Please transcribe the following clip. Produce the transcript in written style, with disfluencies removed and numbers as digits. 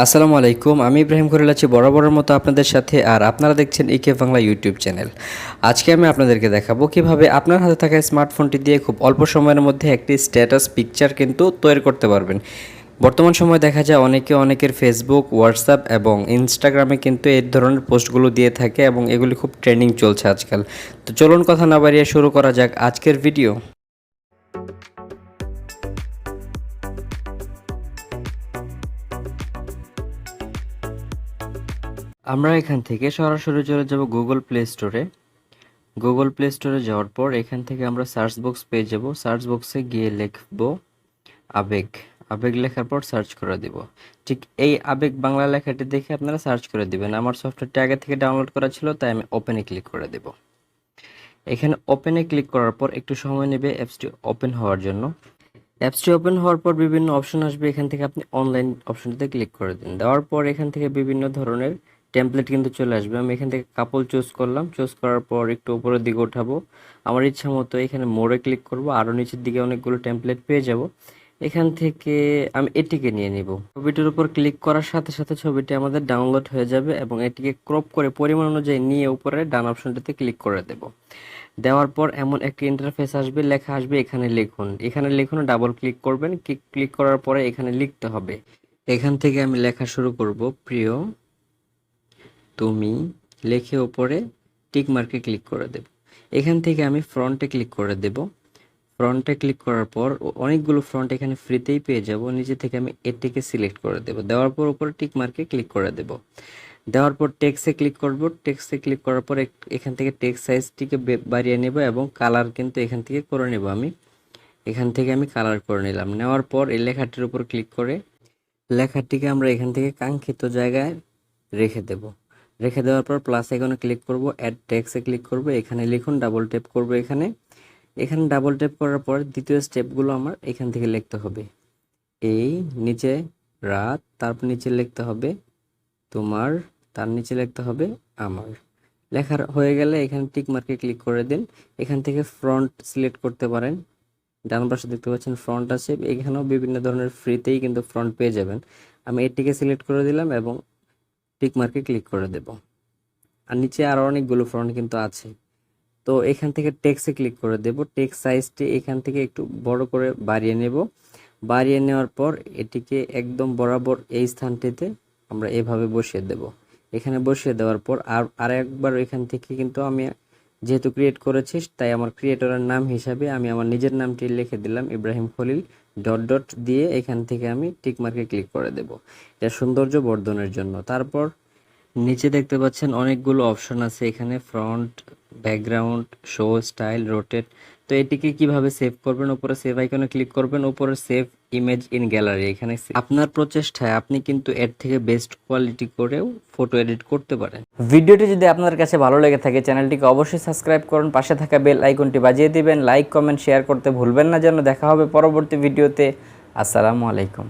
আসসালামু আলাইকুম, আমি ইব্রাহিম খলিল আছি বরাবরের মতো আপনাদের সাথে। আর আপনারা দেখছেন ইকে বাংলা ইউটিউব চ্যানেল। আজকে আমি আপনাদেরকে দেখাবো কিভাবে আপনার হাতে থাকা স্মার্টফোনটি দিয়ে খুব অল্প সময়ের মধ্যে একটি স্ট্যাটাস পিকচার কিন্তু তৈরি করতে পারবেন। বর্তমান সময়ে দেখা যায় অনেকের ফেসবুক, হোয়াটসঅ্যাপ এবং ইনস্টাগ্রামে কিন্তু এই ধরনের পোস্টগুলো দিয়ে থাকে এবং এগুলি খুব ট্রেন্ডিং চলছে আজকাল। তো চলুন কথা না বাড়িয়ে শুরু করা যাক আজকের ভিডিও। আমরা এখান থেকে সরাসরি চলে যাব গুগল প্লে স্টোরে। গুগল প্লে স্টোরে যাওয়ার পর এখান থেকে আমরা সার্চ বক্স পেয়ে যাব। সার্চ বক্সে গিয়ে লিখব আবেগ। আবেগ লেখার পর সার্চ করে দিব। ঠিক এই আবেগ বাংলা লেখাটি দেখে আপনারা সার্চ করে দিবেন। আমার সফটওয়্যারটি আগে থেকে ডাউনলোড করা ছিল, তাই আমি ওপেনে ক্লিক করে দেব। এখানে ওপেনে ক্লিক করার পর একটু সময় নেবে অ্যাপসটি ওপেন হওয়ার জন্য। অ্যাপসটি ওপেন হওয়ার পর বিভিন্ন অপশন আসবে, এখান থেকে আপনি অনলাইন অপশনটিতে ক্লিক করে দিন। দেওয়ার পর এখান থেকে বিভিন্ন ধরনের টেমপ্লেট কিন্তু চলে আসবে। আমি এখান থেকে কাপল চুজ করলাম। চুজ করার পর একটু উপরের দিকে উঠাবো। আমার ইচ্ছা মতো এখানে মোড়ে ক্লিক করব, আরও নিচের দিকে অনেকগুলো টেমপ্লেট পেয়ে যাব। এখান থেকে আমি এটিকে নিয়ে নিব। ছবিটির উপর ক্লিক করার সাথে সাথে ছবিটি আমাদের ডাউনলোড হয়ে যাবে এবং এটিকে ক্রপ করে পরিমাণ অনুযায়ী নিয়ে উপরে ডান অপশনটিতে ক্লিক করে দেব। দেওয়ার পর এমন একটি ইন্টারফেস আসবে, লেখা আসবে এখানে লিখুন। এখানে লিখুন, ডাবল ক্লিক করবেন। ক্লিক করার পরে এখানে লিখতে হবে। এখান থেকে আমি লেখা শুরু করব, প্রিয় তুমি। লিখে উপরে টিক মার্কে ক্লিক করে দেব। এখান থেকে আমি ফ্রন্টে ক্লিক করে দেব। ফ্রন্টে ক্লিক করার পর অনেকগুলো ফ্রন্ট এখানে ফ্রিতেই পেয়ে যাব। নিচে থেকে আমি এটিকে সিলেক্ট করে দেব। দেওয়ার পর উপরে টিক মার্কে ক্লিক করে দেব। দেওয়ার পর টেক্সটে ক্লিক করব। টেক্সটে ক্লিক করার পর এখান থেকে টেক্সট সাইজটিকে বাড়িয়ে নেব এবং কালার কিন্তু এখান থেকে করে নেব। এখান থেকে আমি কালার করে নিলাম। নেওয়ার পর এই লেখাটির উপর ক্লিক করে লেখাটিকে আমরা এখান থেকে কাঙ্ক্ষিত জায়গায় রেখে দেব। রেখে দেওয়ার পর প্লাস আইকনে ক্লিক করব, অ্যাড টেক্সটে ক্লিক করব। এখানে লিখুন, ডাবল ট্যাপ করব। এখানে ডাবল ট্যাপ করার পর দ্বিতীয় স্টেপগুলো আমার এখান থেকে লিখতে হবে। এই নিচে রাত, তারপর নিচে লিখতে হবে তোমার, তার নিচে লিখতে হবে আমার। লেখার হয়ে গেলে এখানে টিক মার্কে ক্লিক করে দিন। এখান থেকে ফ্রন্ট সিলেক্ট করতে পারেন। ডান পাশে দেখতে পাচ্ছেন ফ্রন্ট আছে, এখানেও বিভিন্ন ধরনের ফ্রিতেই কিন্তু ফ্রন্ট পেয়ে যাবেন। আমি এটিকে সিলেক্ট করে দিলাম এবং টিক মার্কে ক্লিক করে দেব। আর নিচে আরও অনেকগুলো ফ্রন্ট কিন্তু আছে। তো এখান থেকে টেক্সটে ক্লিক করে দেব। টেক্সট সাইজটি এখান থেকে একটু বড় করে বাড়িয়ে নেব। বাড়িয়ে নেওয়ার পর এটিকে একদম বরাবর এই স্থানটিতে আমরা এভাবে বসিয়ে দেব। এখানে বসিয়ে দেওয়ার পর আর একবার এখান থেকে কিন্তু আমি যেহেতু ক্রিয়েট করেছি, তাই আমার ক্রিয়েটরের নাম হিসাবে আমি আমার নিজের নামটি লিখে দিলাম, ইব্রাহিম খলিল। ডট ডট দিয়ে এখান থেকে আমি টিক মার্কে ক্লিক করে দেব, এটা সৌন্দর্য বর্ধনের জন্য। তারপর নিচে দেখতে পাচ্ছেন অনেকগুলো অপশন আছে এখানে, front, background, show style, rotate. তো এটিকে কিভাবে সেভ করবেন, উপরে সেভ আইকনে ক্লিক করবেন, উপরে সেভ ইমেজ ইন গ্যালারি। এখানে আপনার প্রচেষ্টায় আপনি কিন্তু এর থেকে বেস্ট কোয়ালিটি করেও ফটো এডিট করতে পারেন। ভিডিওটি যদি আপনার কাছে ভালো লেগে থাকে চ্যানেলটিকে অবশ্যই সাবস্ক্রাইব করুন, পাশে থাকা বেল আইকনটি বাজিয়ে দিবেন, লাইক কমেন্ট শেয়ার করতে ভুলবেন না। যেন দেখা হবে পরবর্তী ভিডিওতে। আসসালামু আলাইকুম।